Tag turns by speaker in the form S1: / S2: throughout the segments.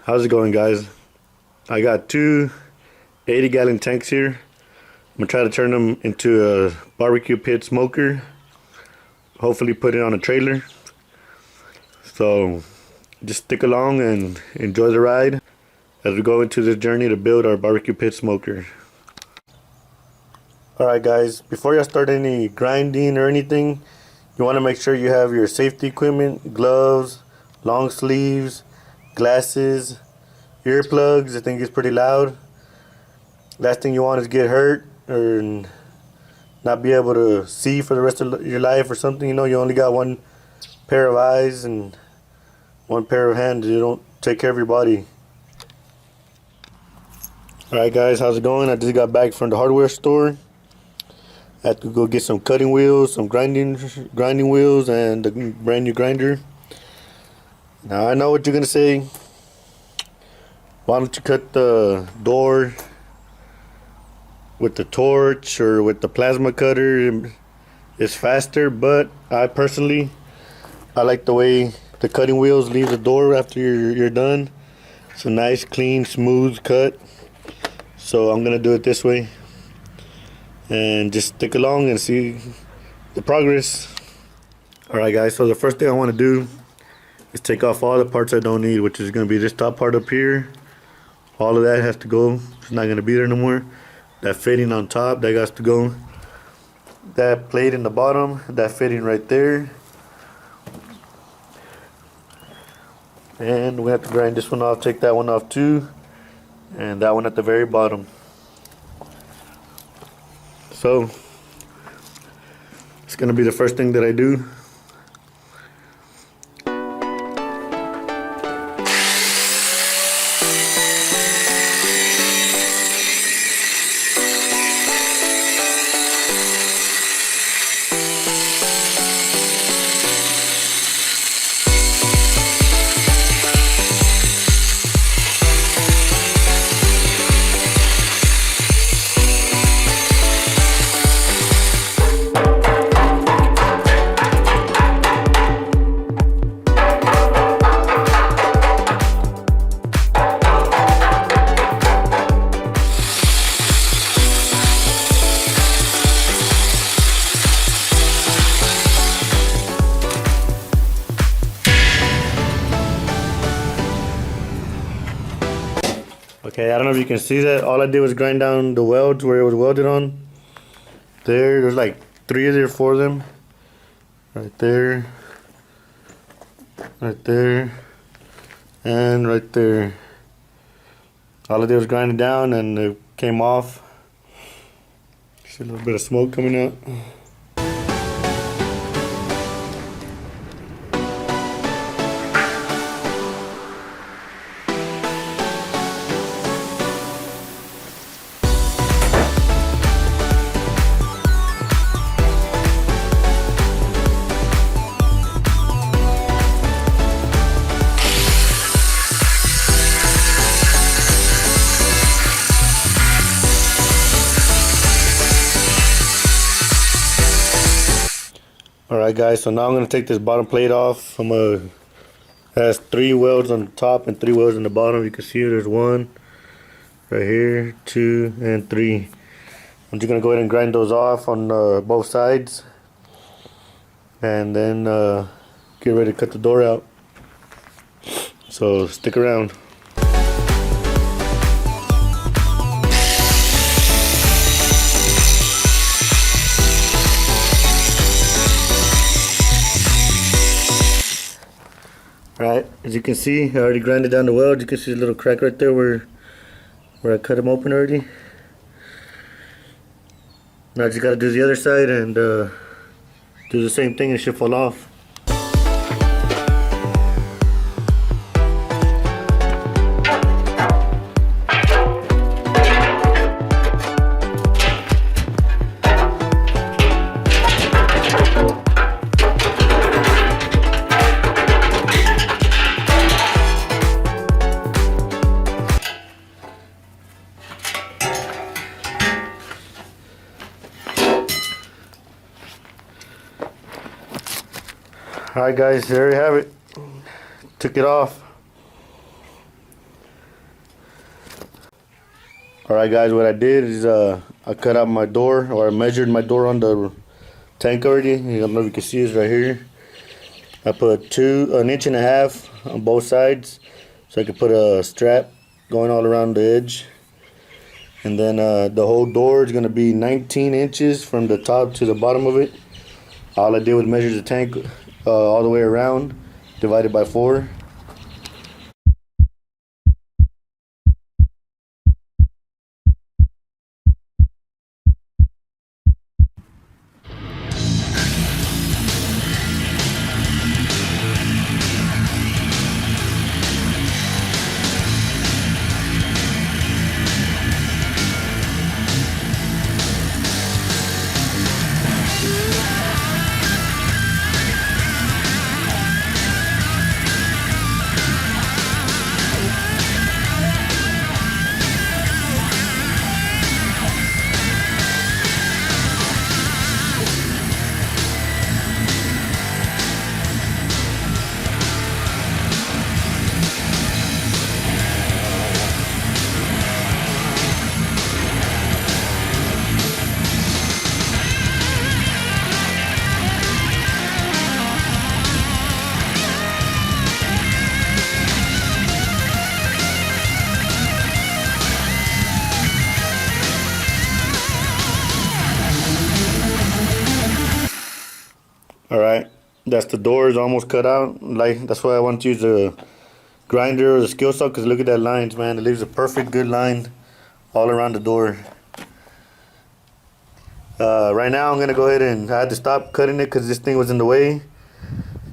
S1: How's it going, guys? I got two 80-gallon tanks here. I'm gonna try to turn them into a barbecue pit smoker. Hopefully put it on a trailer. So just stick along and enjoy the ride as we go into this journey to build our barbecue pit smoker. Alright guys, before you start any grinding or anything, you want to make sure you have your safety equipment, gloves, long sleeves, glasses, earplugs. I think it's pretty loud. Last thing you want is get hurt or not be able to see for the rest of your life or something. You know, you only got one pair of eyes and one pair of hands. You don't take care of your body. Alright guys, how's it going? I just got back from the hardware store. I had to go get some cutting wheels, some grinding wheels, and a brand new grinder. Now I know what you're gonna say. Why don't you cut the door with the torch or with the plasma cutter? It's faster, but I personally like the way the cutting wheels leave the door after you're done. It's a nice, clean, smooth cut. So I'm gonna do it this way. And just stick along and see the progress. Alright guys, so the first thing I want to do is take off all the parts I don't need, which is going to be this top part up here. All of that has to go. It's not going to be there no more. That fitting on top, that has to go. That plate in the bottom, that fitting right there. And we have to grind this one off, take that one off too. And that one at the very bottom. So it's gonna be the first thing that I do. Okay, I don't know if you can see that. All I did was grind down the welds where it was welded on. There's like 3 or 4 of them. Right there. Right there. And right there. All I did was grind it down and it came off. See a little bit of smoke coming out. Alright guys, so now I'm going to take this bottom plate off. It has 3 welds on the top and 3 welds on the bottom. You can see there's 1 right here, 2 and 3. I'm just going to go ahead and grind those off on both sides. And then get ready to cut the door out. So stick around. Alright, as you can see, I already grinded down the weld. You can see a little crack right there where I cut them open already. Now I just gotta do the other side and do the same thing and it should fall off. Alright guys, there you have it. Took it off. Alright guys, what I did is I cut out my door, or I measured my door on the tank already. I don't know if you can see this right here. I put an inch and a half on both sides so I could put a strap going all around the edge. And then the whole door is going to be 19 inches from the top to the bottom of it. All I did was measure the tank all the way around, divided by 4. Alright, that's the doors almost cut out. Like, that's why I want to use the grinder or the skill saw, because look at that lines, man. It leaves a perfect good line all around the door. Right now I'm going to go ahead and I had to stop cutting it because this thing was in the way.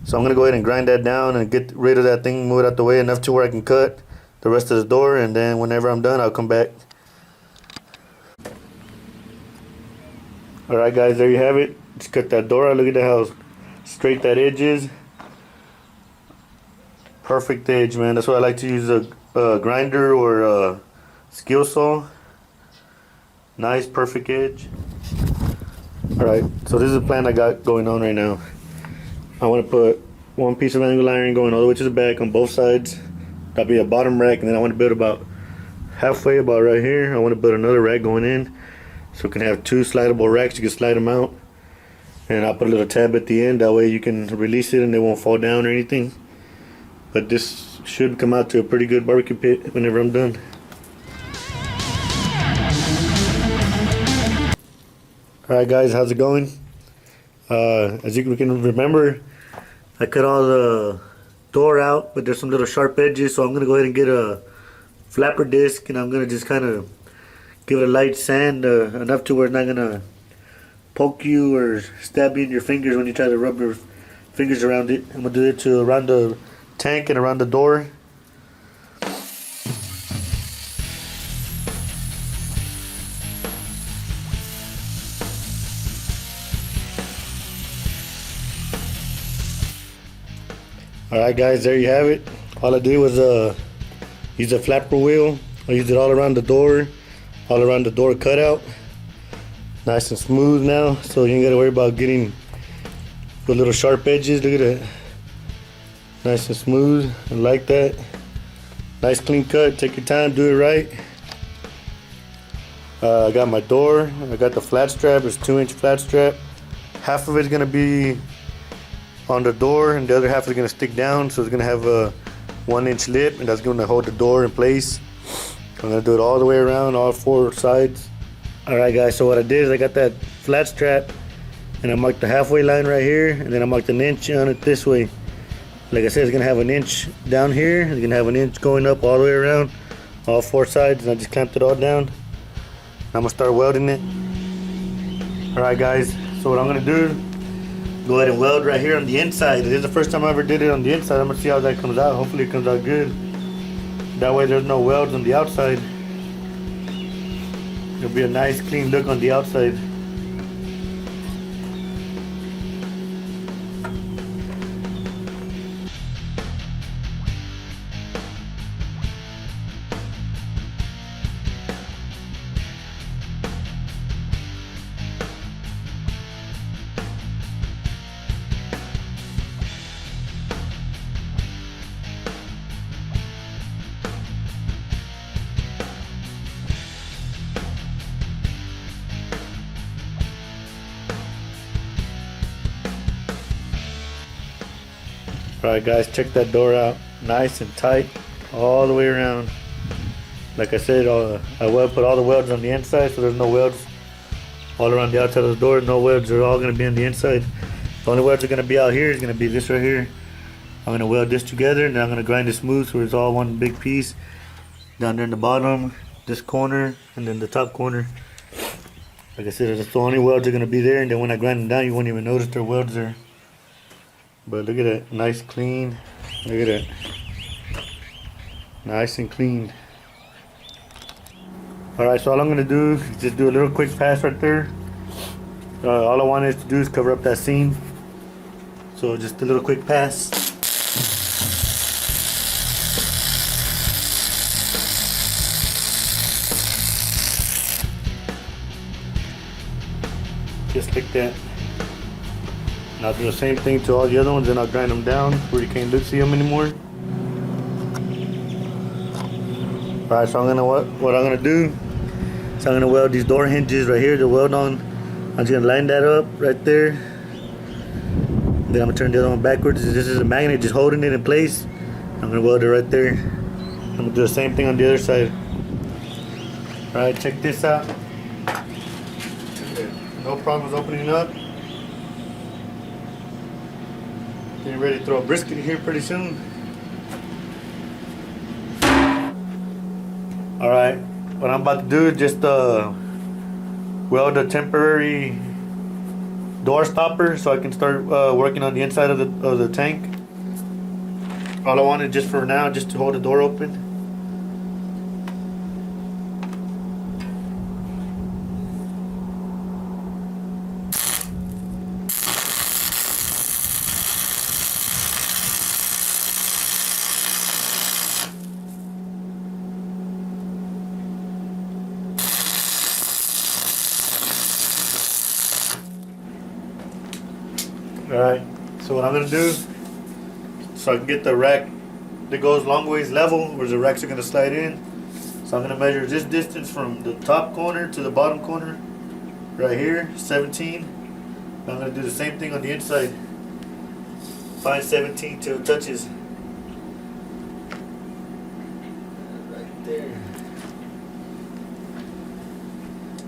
S1: So I'm going to go ahead and grind that down and get rid of that thing, move it out the way enough to where I can cut the rest of the door, and then whenever I'm done I'll come back. Alright guys, there you have it. Just cut that door out. Look at how straight that edge is. Perfect edge, man. That's why I like to use a grinder or a skill saw. Nice perfect edge. Alright, so this is the plan I got going on right now. I want to put one piece of angle iron going all the way to the back on both sides. That'll be a bottom rack, and then I want to build about halfway, about right here. I want to build another rack going in, so we can have 2 slidable racks. You can slide them out, and I'll put a little tab at the end. That way you can release it and they won't fall down or anything. But this should come out to a pretty good barbecue pit whenever I'm done. Alright guys, how's it going? As you can remember, I cut all the door out, but there's some little sharp edges, so I'm going to go ahead and get a flapper disc, and I'm going to just kind of give it a light sand, enough to where it's not going to poke you or stab you in your fingers when you try to rub your fingers around it. I'm going to do it to around the tank and around the door. Alright guys, there you have it. All I did was use a flapper wheel. I used it all around the door cutout. Nice and smooth now, so you ain't gotta worry about getting the little sharp edges. Look at that. Nice and smooth. I like that. Nice clean cut. Take your time, do it right. I got my door. I got the flat strap. It's 2-inch flat strap. Half of it's gonna be on the door, and the other half is going to stick down, so it's going to have a 1-inch lip, and that's going to hold the door in place. I'm going to do it all the way around, all 4 sides. Alright guys, so what I did is I got that flat strap, and I marked the halfway line right here, and then I marked an inch on it this way. Like I said, it's going to have an inch down here, it's going to have an inch going up all the way around, all 4 sides, and I just clamped it all down. I'm going to start welding it. Alright guys, so what I'm going to do, go ahead and weld right here on the inside. This is the first time I ever did it on the inside. I'm gonna see how that comes out. Hopefully it comes out good. That way there's no welds on the outside. It'll be a nice clean look on the outside. Alright guys, check that door out. Nice and tight all the way around. Like I said, I put all the welds on the inside, so there's no welds all around the outside of the door. No welds are all going to be on the inside. The only welds are going to be out here is going to be this right here. I'm going to weld this together, and then I'm going to grind it smooth so it's all one big piece. Down there in the bottom, this corner, and then the top corner. Like I said, that's the only welds are going to be there, and then when I grind them down, you won't even notice there are welds there. But look at that, nice clean. Look at that, nice and clean. Alright, so all I'm going to do is just do a little quick pass right there. All I wanted to do is cover up that seam. So just a little quick pass. Just like that. And I'll do the same thing to all the other ones, and I'll grind them down where you can't see them anymore. Alright, so what I'm gonna do is I'm gonna weld these door hinges right here to weld on. I'm just gonna line that up right there. Then I'm gonna turn the other one backwards. This is a magnet just holding it in place. I'm gonna weld it right there. I'm gonna do the same thing on the other side. Alright, check this out. No problems opening up. Getting ready to throw a brisket here pretty soon. Alright, what I'm about to do is just weld a temporary door stopper so I can start working on the inside of the tank. All I wanted just for now, just to hold the door open. Alright, so what I'm going to do, so I can get the rack that goes long ways level, where the racks are going to slide in. So I'm going to measure this distance from the top corner to the bottom corner, right here, 17. I'm going to do the same thing on the inside. Find 17 till it touches. Right there.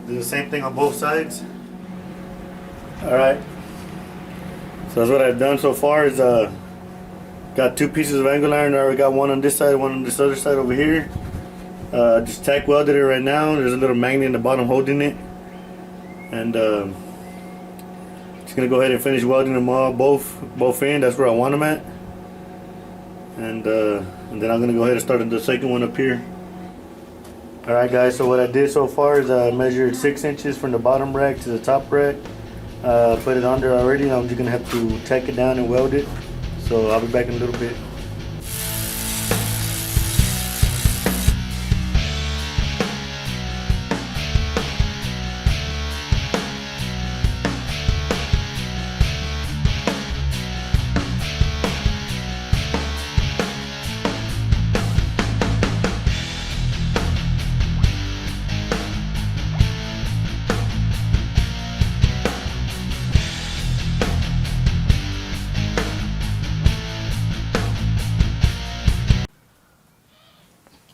S1: Do the same thing on both sides. Alright. So that's what I've done so far is got two pieces of angle iron. I already got one on this side, one on this other side over here. Just tack welded it right now. There's a little magnet in the bottom holding it. And just gonna go ahead and finish welding them all both in. That's where I want them at. And then I'm gonna go ahead and start the second one up here. Alright guys, so what I did so far is I measured 6 inches from the bottom rack to the top rack. Put it under already. I'm just gonna have to tack it down and weld it. So I'll be back in a little bit.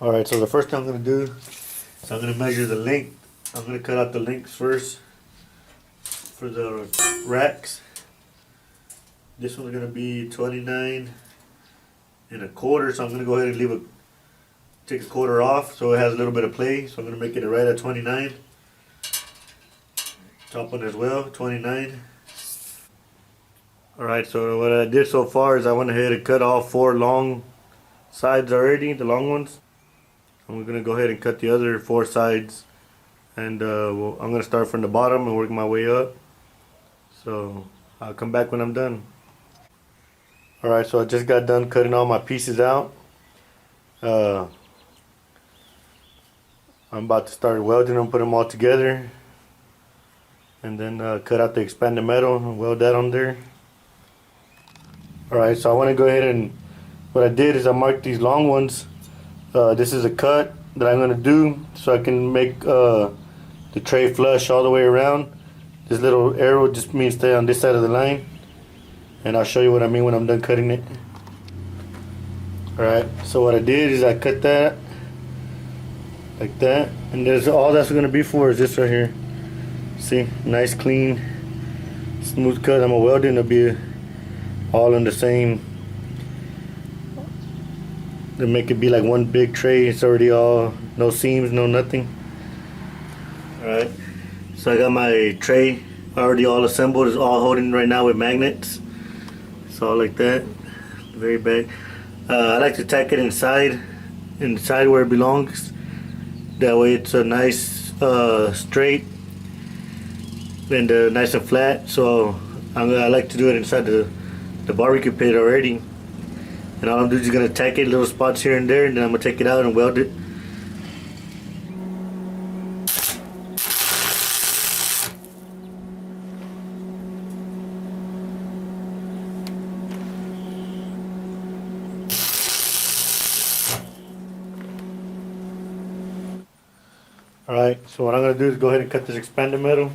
S1: Alright, so the first thing I'm going to do is I'm going to measure the length. I'm going to cut out the lengths first for the racks. This one's going to be 29 1/4, so I'm going to go ahead and take a quarter off so it has a little bit of play. So I'm going to make it right at 29. Top one as well, 29. Alright, so what I did so far is I went ahead and cut off 4 long sides already, the long ones. I'm going to go ahead and cut the other 4 sides, and I'm going to start from the bottom and work my way up. So I'll come back when I'm done. Alright, so I just got done cutting all my pieces out. I'm about to start welding them, put them all together, and then cut out the expanded metal and weld that on there. Alright, so I want to go ahead and what I did is I marked these long ones. This is a cut that I'm going to do so I can make the tray flush all the way around. This little arrow just means stay on this side of the line, and I'll show you what I mean when I'm done cutting it. Alright, so what I did is I cut that like that, and there's all that's gonna be for is this right here. See, nice clean smooth cut. I'm gonna weld it and it'll be all in the same, to make it be like one big tray. It's already all, no seams, no nothing. Alright, so I got my tray already all assembled. It's all holding right now with magnets. It's all like that, very bad. I like to tack it inside where it belongs. That way it's a nice straight and nice and flat. So I like to do it inside the barbecue pit already. And all I'm doing is gonna tack it little spots here and there, and then I'm gonna take it out and weld it. Alright, so what I'm gonna do is go ahead and cut this expanded metal.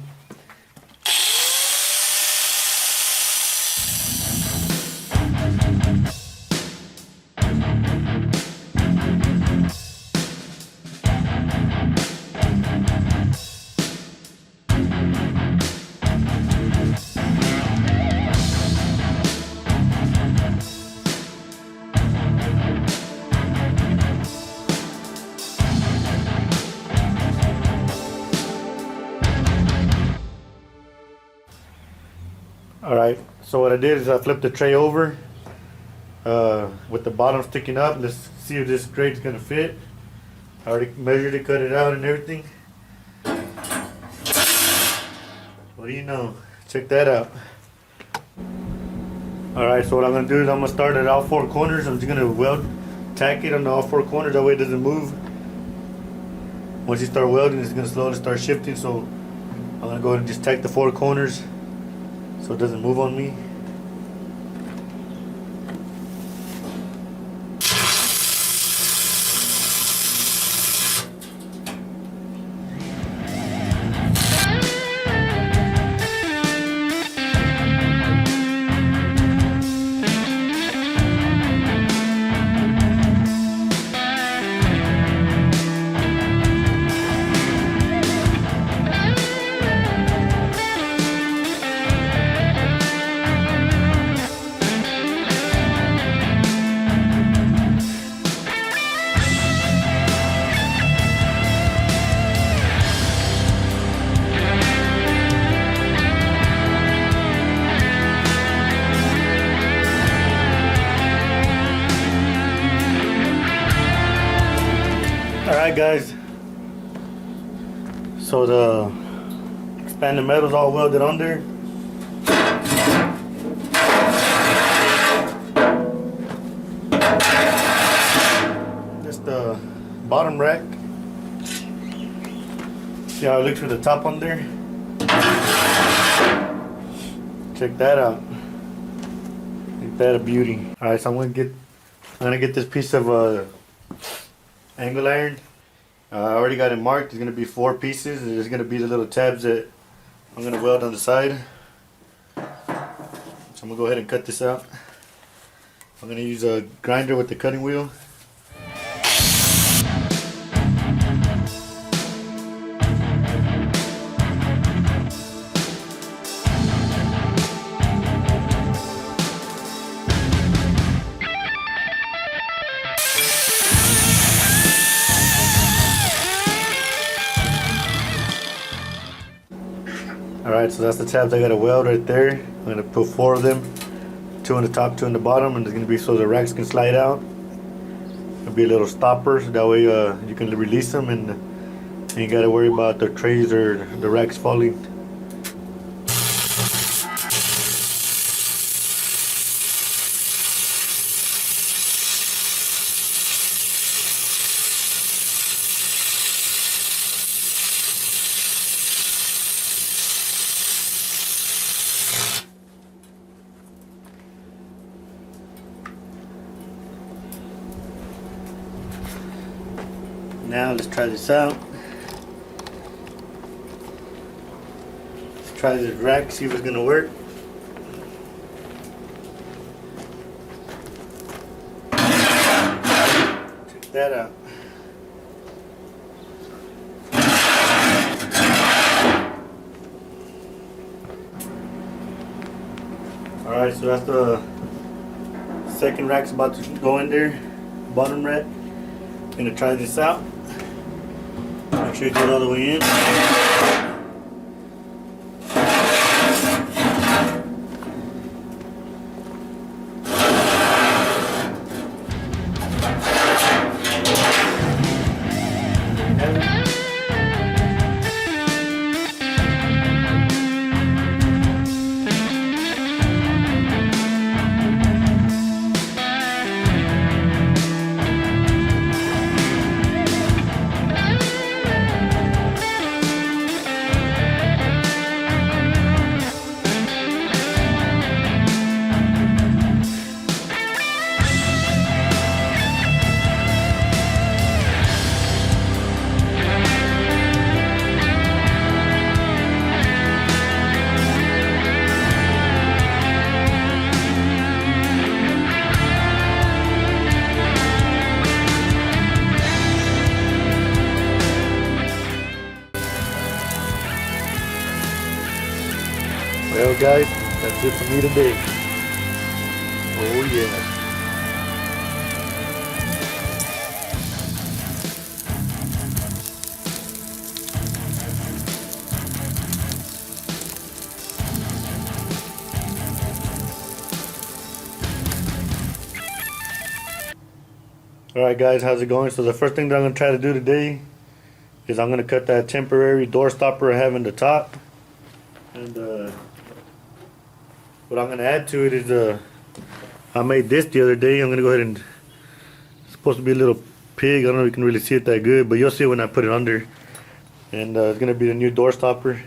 S1: Alright, so what I did is I flipped the tray over with the bottom sticking up. Let's see if this grate's gonna fit. I already measured it, cut it out and everything. What do you know? Check that out. Alright, so what I'm gonna do is I'm gonna start at all four corners. I'm just gonna tack it on all four corners, that way it doesn't move. Once you start welding, it's gonna slowly start shifting, so I'm gonna go ahead and just tack the four corners so it doesn't move on me. Alright guys, so the expanded metal's all welded under. Just the bottom rack. See how it looks with the top on there? Check that out. Ain't that a beauty? Alright, so I'm gonna get this piece of angle iron. I already got it marked. There's going to be 4 pieces. There's going to be the little tabs that I'm going to weld on the side. So I'm going to go ahead and cut this out. I'm going to use a grinder with the cutting wheel. Alright, so that's the tabs I got to weld right there. I'm going to put 4 of them, 2 on the top, 2 on the bottom, and it's going to be so the racks can slide out. It'll be a little stopper, so that way you can release them and you got to worry about the trays or the racks falling. Now let's try this out. Let's try this rack, see if it's gonna work. that out. Alright, so that's the second rack's about to go in there. Bottom rack. Gonna try this out. Make sure you get it all the way in. Well guys, that's it for me today. Oh yeah. Alright guys, how's it going? So the first thing that I'm going to try to do today is I'm going to cut that temporary door stopper I have in the top. And what I'm going to add to it is I made this the other day. I'm going to go ahead and, it's supposed to be a little pig. I don't know if you can really see it that good, but you'll see it when I put it under. And it's going to be the new door stopper.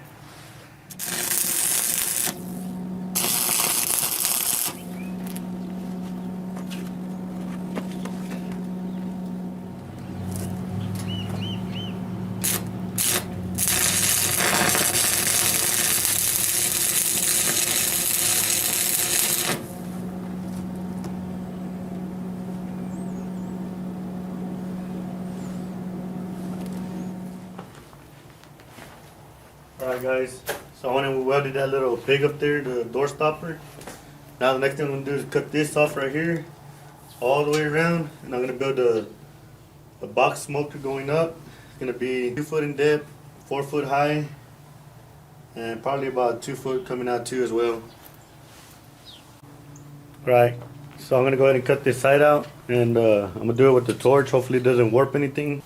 S1: Alright guys, so I went and welded that little pig up there, the door stopper. Now the next thing I'm going to do is cut this off right here, all the way around, and I'm going to build a box smoker going up. It's going to be 2 foot in depth, 4 foot high, and probably about 2 foot coming out too as well. Right, so I'm going to go ahead and cut this side out, and I'm going to do it with the torch. Hopefully it doesn't warp anything.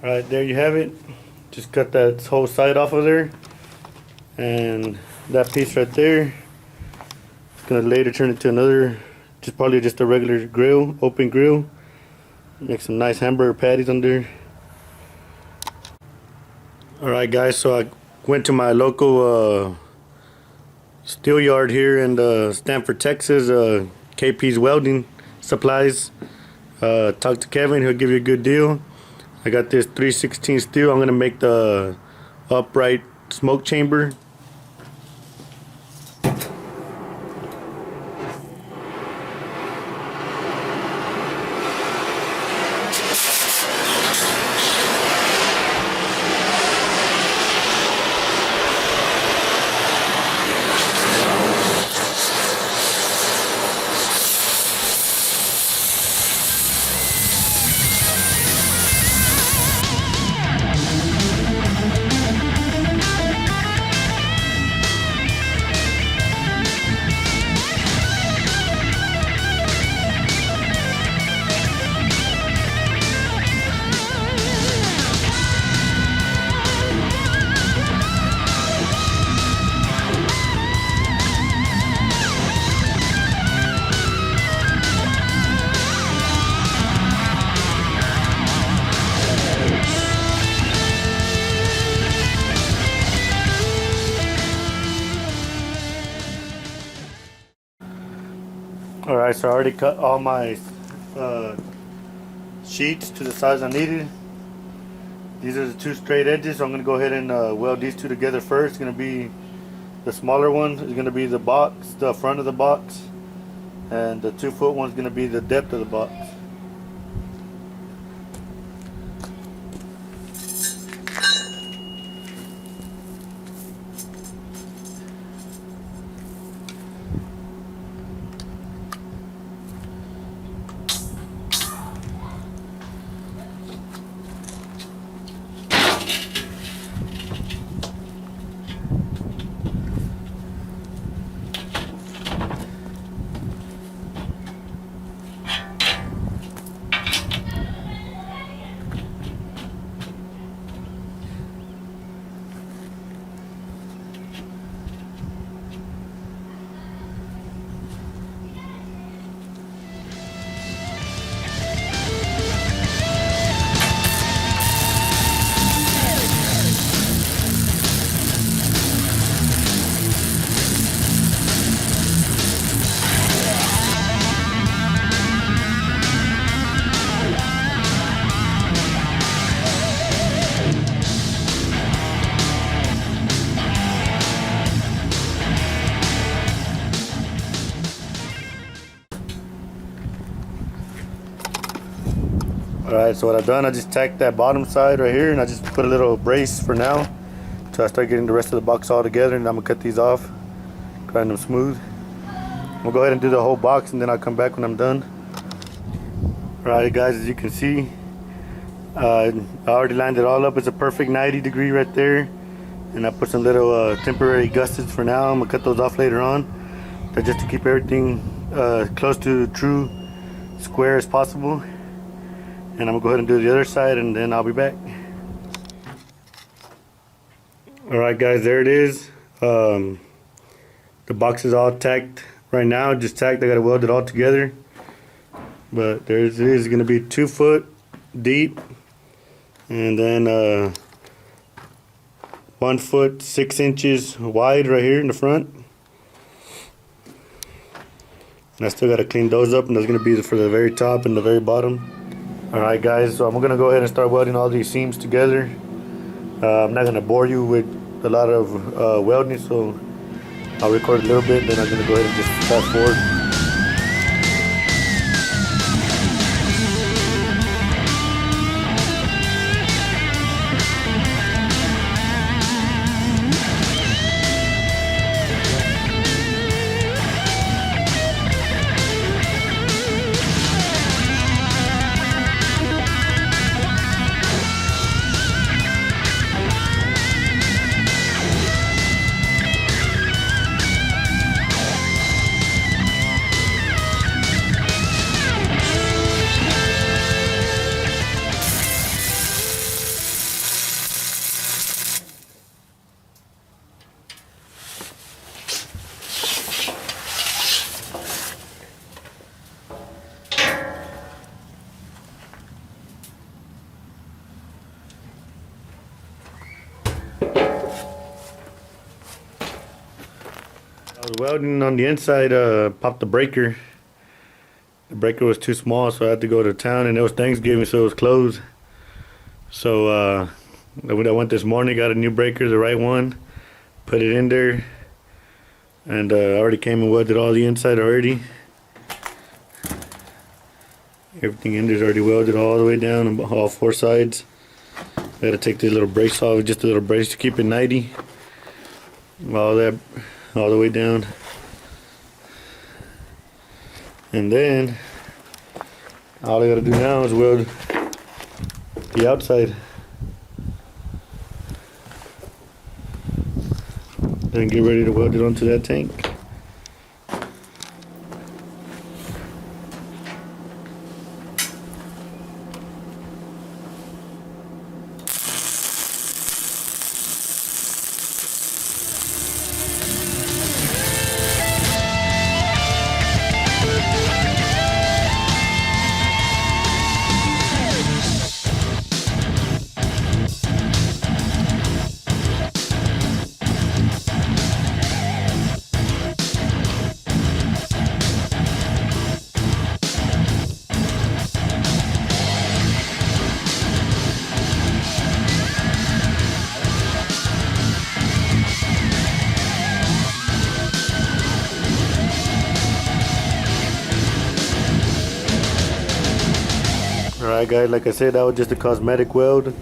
S1: Alright, there you have it. Just cut that whole side off of there. And that piece right there, it's gonna later turn into another, probably just a regular grill, open grill. Make some nice hamburger patties on there. Alright guys, so I went to my local steel yard here in Stanford, Texas, KP's Welding Supplies. Talk to Kevin, he'll give you a good deal. I got this 3/16 steel. I'm gonna make the upright smoke chamber. Alright, so I already cut all my sheets to the size I needed. These are the two straight edges, so I'm going to go ahead and weld these two together first. It's going to be the smaller one is going to be the box, the front of the box, and the 2-foot one is going to be the depth of the box. Alright, so what I've done, I just tacked that bottom side right here, and I just put a little brace for now until I start getting the rest of the box all together, and I'm going to cut these off, grind them smooth. We'll go ahead and do the whole box, and then I'll come back when I'm done. Alright guys, as you can see, I already lined it all up. It's a perfect 90-degree right there, and I put some little temporary gussets for now. I'm going to cut those off later on, but just to keep everything close to true square as possible. And I'm gonna go ahead and do the other side, and then I'll be back. Alright guys, there it is. The box is all tacked right now, just tacked. I gotta weld it all together. But there it is, gonna be 2 foot deep, and then 1 foot 6 inches wide right here in the front. And I still gotta clean those up, and that's gonna be for the very top and the very bottom. Alright guys, so I'm going to go ahead and start welding all these seams together. I'm not going to bore you with a lot of welding, so I'll record a little bit, then I'm going to go ahead and just fast forward. I was welding on the inside, popped the breaker. The breaker was too small, so I had to go to town, and it was Thanksgiving, so it was closed. So I went this morning, got a new breaker, the right one. Put it in there, and I already came and welded all the inside already. Everything in there is already welded all the way down on all 4 sides. Gotta take the little brace off, just a little brace to keep it 90. All that, all the way down. And then, all I gotta do now is weld the outside. Then get ready to weld it onto that tank. Alright guys, like I said, that was just a cosmetic weld.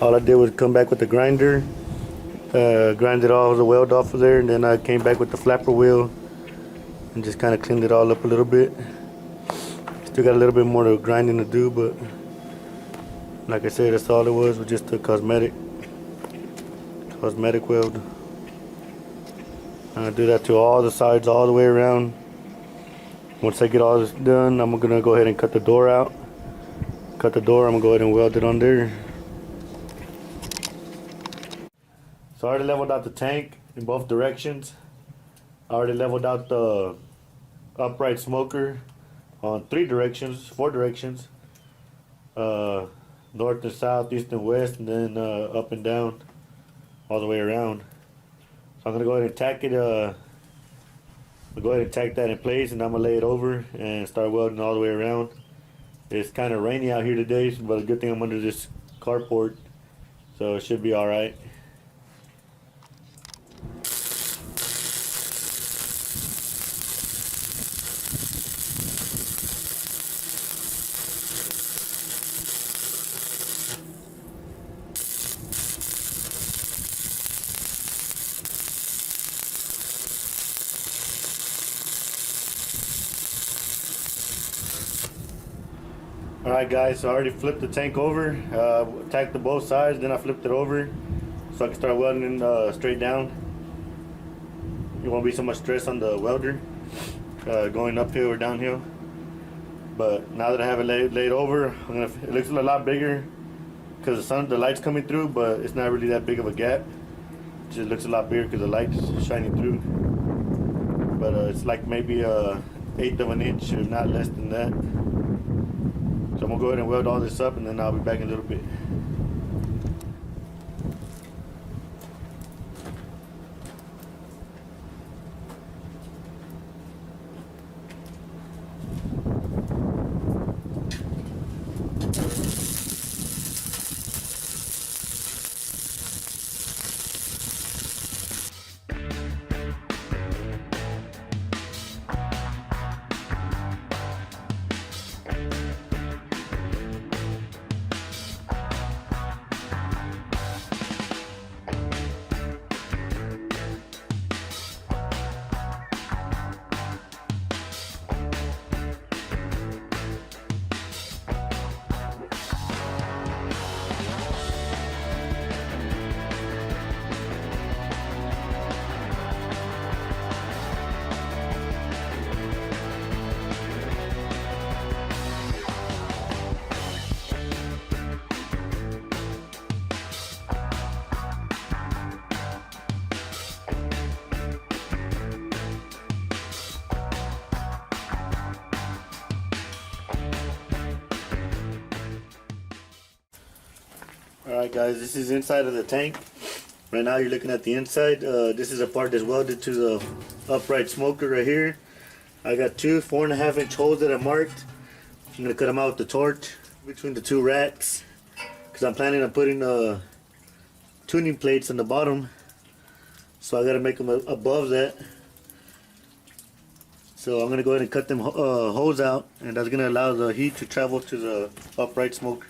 S1: All I did was come back with the grinder, grinded all the weld off of there, and then I came back with the flapper wheel and just kind of cleaned it all up a little bit. Still got a little bit more to grinding to do, but like I said, that's all it was just a cosmetic weld. I'm gonna do that to all the sides all the way around. Once I get all this done, I'm gonna go ahead and cut the door out. Cut the door, I'm gonna go ahead and weld it on there. So I already leveled out the tank in both directions. I already leveled out the upright smoker on 4 directions. North and south, east and west, and then up and down, all the way around. So I'm gonna go ahead and tack it. I'll go ahead and tack that in place, and I'm gonna lay it over and start welding all the way around. It's kind of rainy out here today, but a good thing I'm under this carport, so it should be all right. Alright guys, so I already flipped the tank over, tacked to both sides, then I flipped it over so I can start welding straight down. You won't be so much stress on the welder going uphill or downhill. But now that I have it laid over, it looks a lot bigger because the light's coming through, but it's not really that big of a gap. It just looks a lot bigger because the light's shining through. But it's like maybe 1/8 of an inch, if not less than that. So I'm gonna go ahead and weld all this up, and then I'll be back in a little bit. Alright guys, this is inside of the tank. Right now you're looking at the inside. This is a part that's welded to the upright smoker right here. I got 2 4.5 inch holes that I marked. I'm going to cut them out with the torch between the 2 racks, because I'm planning on putting tuning plates on the bottom So I gotta make them above that. So I'm gonna go ahead and cut them holes out, and that's gonna allow the heat to travel to the upright smoker.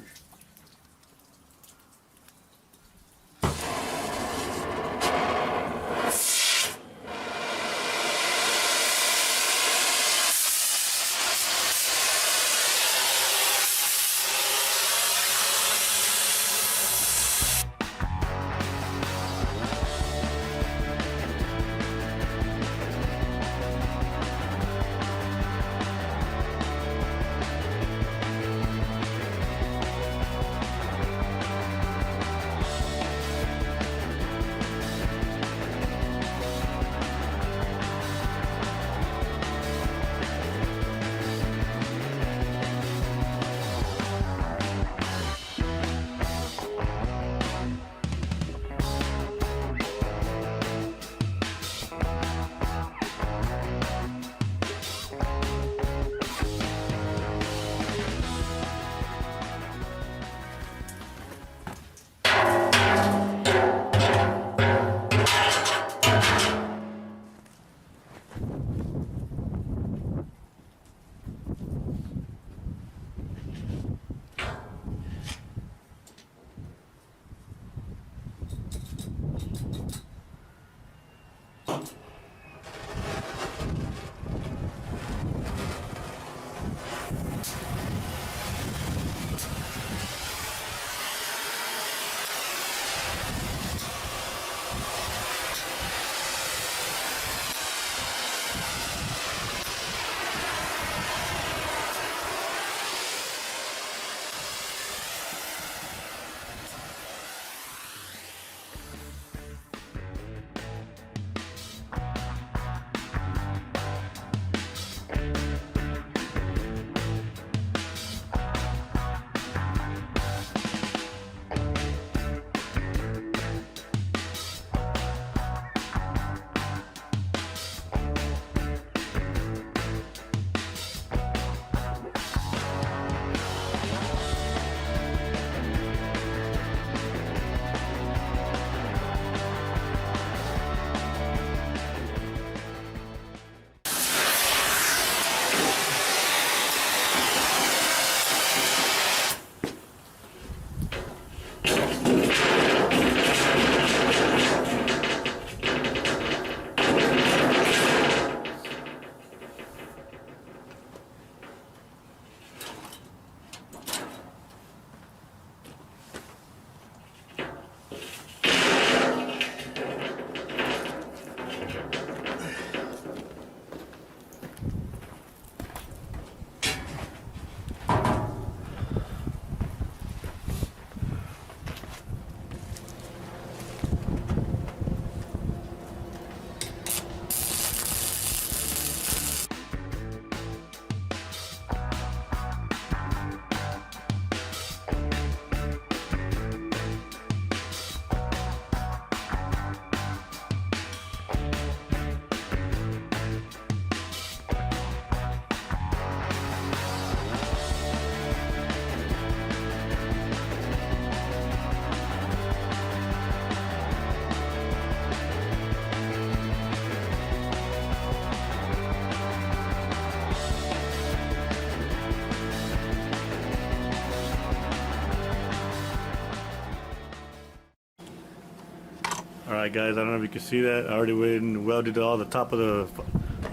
S1: Alright guys, I don't know if you can see that. I already went and welded all the top of the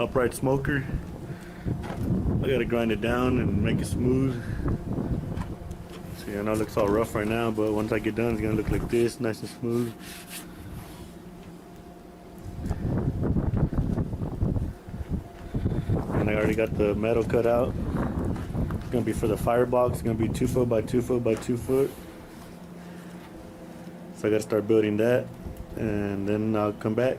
S1: upright smoker. I gotta grind it down and make it smooth. See, I know it looks all rough right now, but once I get done, it's gonna look like this, nice and smooth. And I already got the metal cut out. It's gonna be for the firebox. It's gonna be 2 foot by 2 foot by 2 foot. So I gotta start building that, and then I'll come back.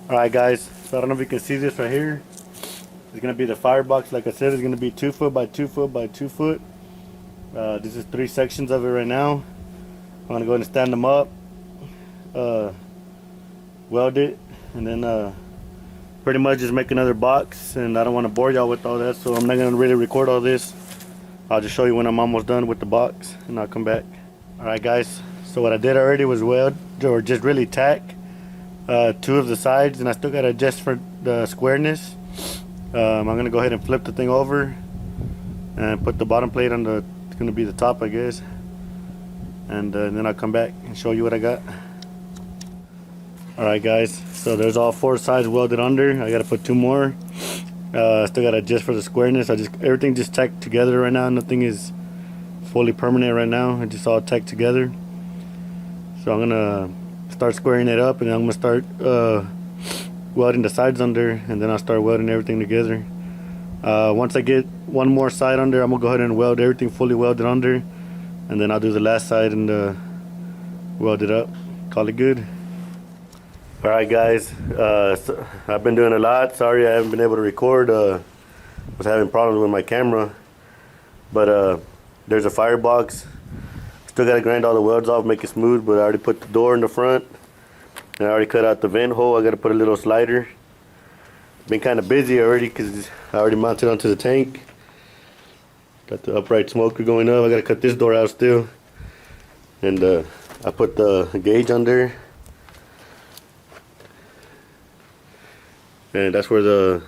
S1: Alright guys, so I don't know if you can see this right here. It's gonna be the firebox. Like I said, it's gonna be 2 foot by 2 foot by 2 foot. This is 3 sections of it right now. I'm gonna go ahead and stand them up, weld it, and then pretty much just make another box. And I don't want to bore y'all with all that, so I'm not gonna really record all this. I'll just show you when I'm almost done with the box, and I'll come back. Alright guys, so what I did already was weld, or just really tack 2 of the sides, and I still gotta adjust for the squareness. I'm gonna go ahead and flip the thing over and put the bottom plate on the, it's gonna be the top, I guess, and then I'll come back and show you what I got. Alright guys, so there's all 4 sides welded under. I gotta put 2 more. Still gotta adjust for the squareness. Everything just tacked together right now. Nothing is fully permanent right now. It just all tacked together. So I'm gonna start squaring it up, and then I'm gonna start welding the sides under, and then I'll start welding everything together. Once I get one more side under, I'm gonna go ahead and weld everything fully welded under, and then I'll do the last side and weld it up. Call it good. Alright guys, so I've been doing a lot. Sorry I haven't been able to record. Was having problems with my camera, but there's a firebox. Still gotta grind all the welds off, make it smooth, but I already put the door in the front, and I already cut out the vent hole. I gotta put a little slider. Been kind of busy already because I already mounted onto the tank. Got the upright smoker going up. I gotta cut this door out still, and I put the gauge under, and that's where the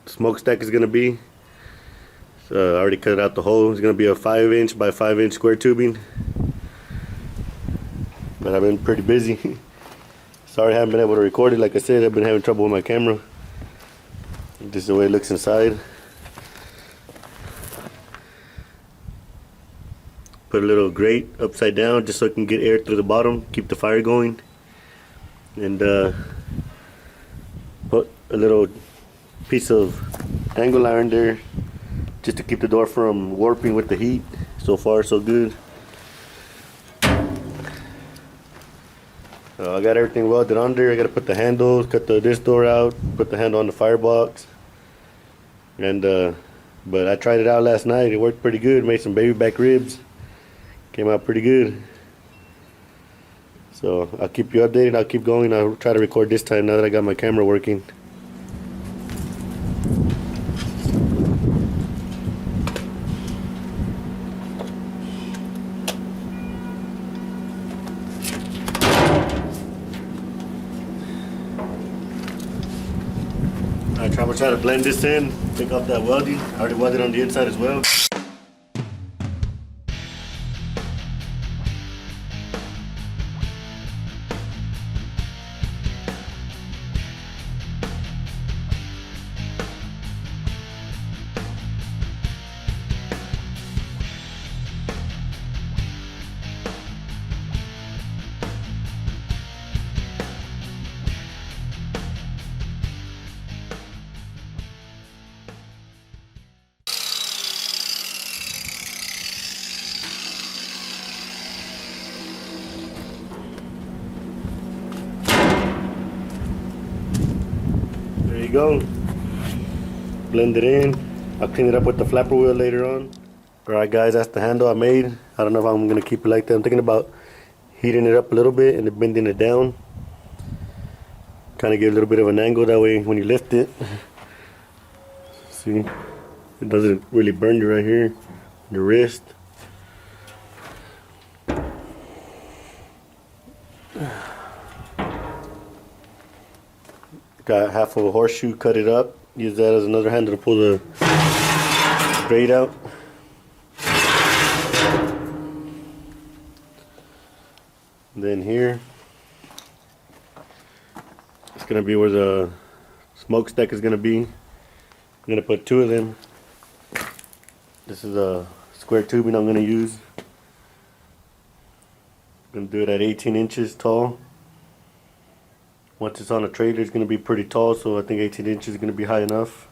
S1: smokestack is gonna be. I already cut out the hole. It's gonna be a 5-inch by 5-inch square tubing, but I've been pretty busy. Sorry I haven't been able to record it. Like I said, I've been having trouble with my camera. This is the way it looks inside. Put a little grate upside down just so it can get air through the bottom, keep the fire going, and put a little piece of angle iron there just to keep the door from warping with the heat. So far so good. I got everything welded under. I gotta put the handles, cut this door out, put the handle on the firebox, and but I tried it out last night. It worked pretty good. Made some baby back ribs. Came out pretty good. So I'll keep you updated. I'll keep going. I'll try to record this time now that I got my camera working. I'm gonna try to blend this in, take off that welding. I already welded on the inside as well. There you go. Blend it in. I'll clean it up with the flapper wheel later on. Alright guys, that's the handle I made. I don't know if I'm going to keep it like that. I'm thinking about heating it up a little bit and then bending it down. Kind of give a little bit of an angle, that way when you lift it, see, it doesn't really burn you right here, your wrist. Got half of a horseshoe, cut it up, use that as another handle to pull the grate out. And then here, it's gonna be where the smokestack is gonna be. I'm gonna put 2 of them. This is a square tubing I'm gonna use. I'm gonna do it at 18 inches tall. Once it's on a trailer, it's going to be pretty tall, so I think 18 inches is going to be high enough.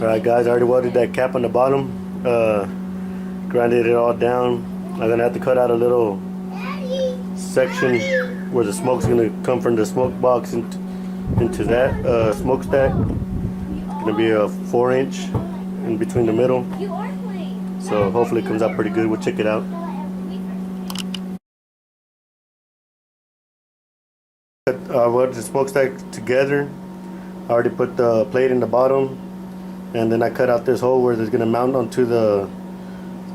S1: Alright guys, I already welded that cap on the bottom. Grinded it all down. I'm gonna have to cut out a little section where the smoke's gonna come from the smoke box into that smokestack. It's gonna be a 4-inch in between the middle. So hopefully it comes out pretty good. We'll check it out. I welded the smokestack together. I already put the plate in the bottom, and then I cut out this hole where it's gonna mount onto the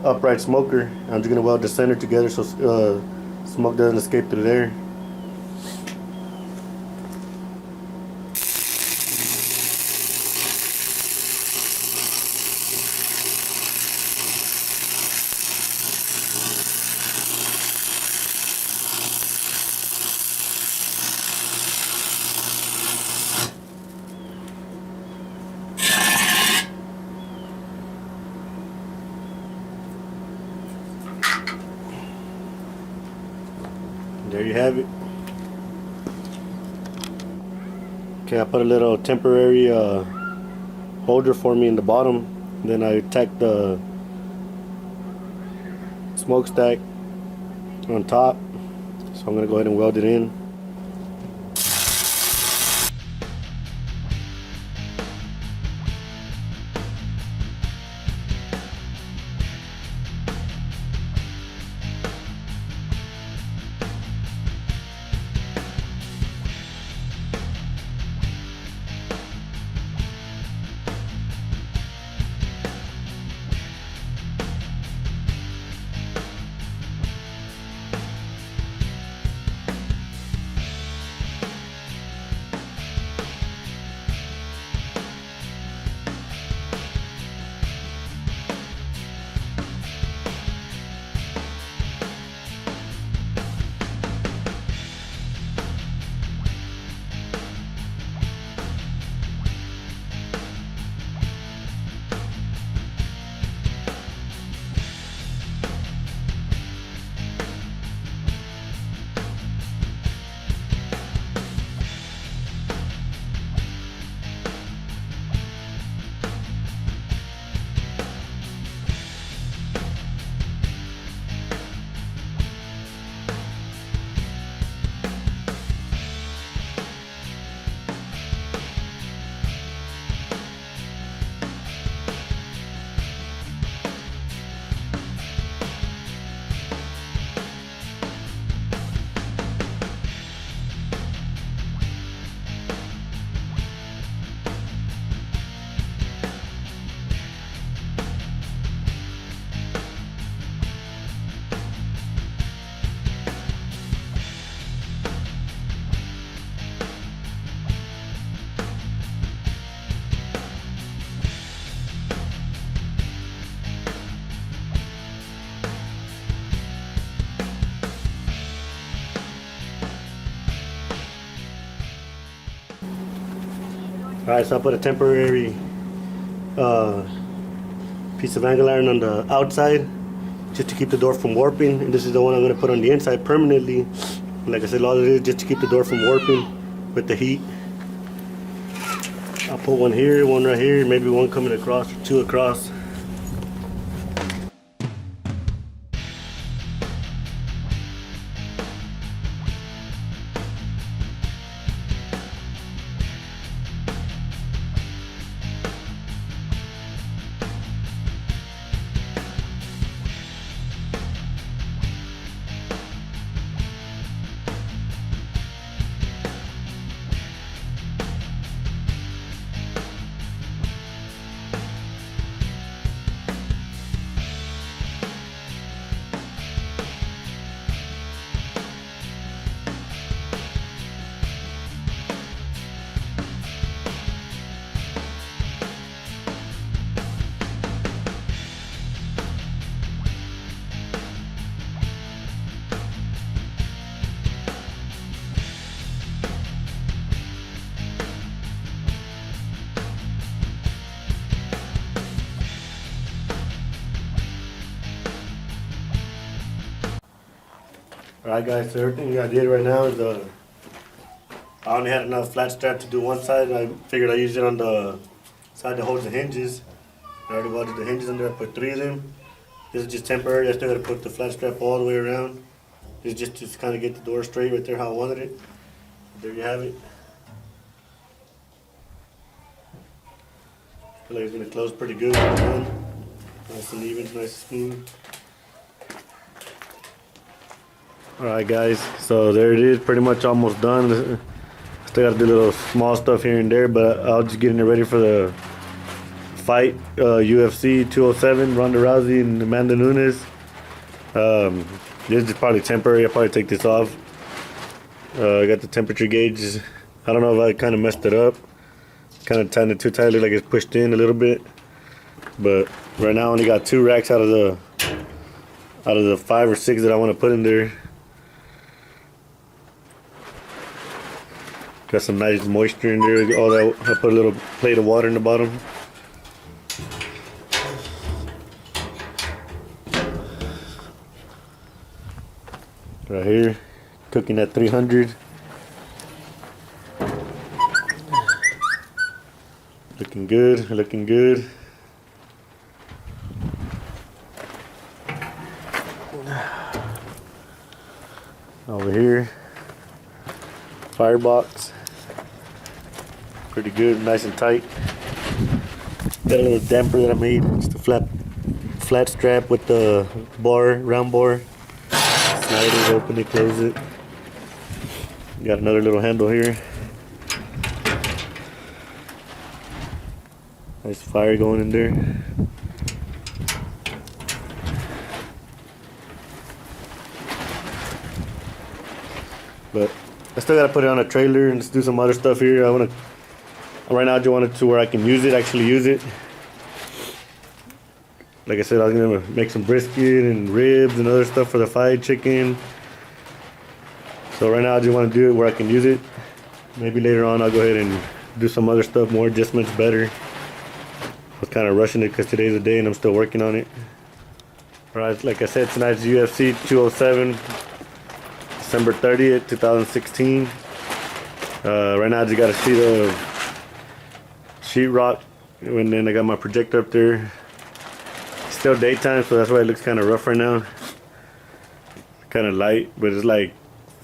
S1: upright smoker. I'm just gonna weld the center together so smoke doesn't escape through there. There you have it. Okay, I put a little temporary holder for me in the bottom. Then I tacked the smokestack on top. So I'm gonna go ahead and weld it in. Alright, so I put a temporary piece of angle iron on the outside just to keep the door from warping, and this is the one I'm going to put on the inside permanently. Like I said, all it is just to keep the door from warping with the heat. I'll put one here, one right here, maybe one coming across, or two across. Alright guys, so everything I did right now is I only had enough flat strap to do one side, and I figured I used it on the side that holds the hinges. I already welded the hinges under. I put 3 of them. This is just temporary. I still got to put the flat strap all the way around. This is just to kind of get the door straight right there how I wanted it. There you have it. I feel like it's going to close pretty good when it's done. Nice and even, nice and smooth. Alright guys, so there it is, pretty much almost done. Still got to do little small stuff here and there, but I'll just getting it ready for the fight, UFC 207, Ronda Rousey and Amanda Nunes. This is probably temporary. I'll probably take this off. I got the temperature gauge. I don't know if I kind of messed it up. Kind of tightened it too tightly, like it's pushed in a little bit. But right now I only got 2 racks out of the 5 or 6 that I want to put in there. Got some nice moisture in there. All that, I put a little plate of water in the bottom. Right here, cooking at 300. Looking good, looking good. Over here, Firebox. Pretty good, nice and tight. Got a little damper that I made. Just a flat strap with the bar, round bar. Slide it, open it, close it. Got another little handle here. Nice fire going in there. But I still gotta put it on a trailer and just do some other stuff here. Right now I just want it to where I can actually use it. Like I said, I was gonna make some brisket and ribs and other stuff for the fried chicken. So right now I just want to do it where I can use it. Maybe later on I'll go ahead and do some other stuff, more adjustments, better. I was kind of rushing it because today's the day and I'm still working on it. Alright, like I said, tonight's UFC 207, December 30th, 2016. Right now I just got to see the sheetrock, and then I got my projector up there. It's still daytime, so that's why it looks kind of rough right now. Kind of light, but it's like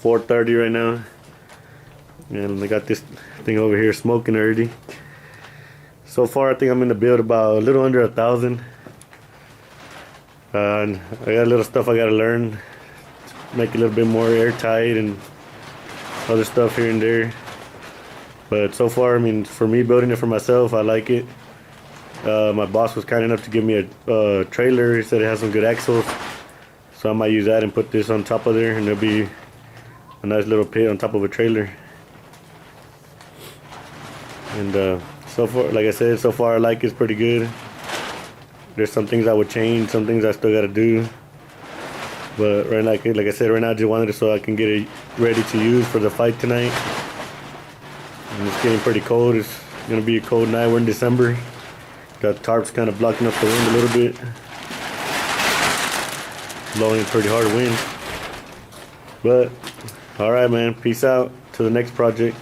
S1: 4:30 right now. And I got this thing over here smoking already. So far I think I'm in the build about a little under 1,000. And I got a little stuff I gotta learn, make it a little bit more airtight and other stuff here and there. But so far, I mean, for me building it for myself, I like it. My boss was kind enough to give me a trailer. He said it has some good axles, so I might use that and put this on top of there, and there'll be a nice little pit on top of a trailer. And so far, like I said, so far I like it's pretty good. There's some things I would change, some things I still gotta do. But right now, like I said, right now I just wanted it so I can get it ready to use for the fight tonight. And it's getting pretty cold. It's gonna be a cold night. We're in December. Got tarps kind of blocking up the wind a little bit. Blowing a pretty hard wind. But alright man, peace out to the next project.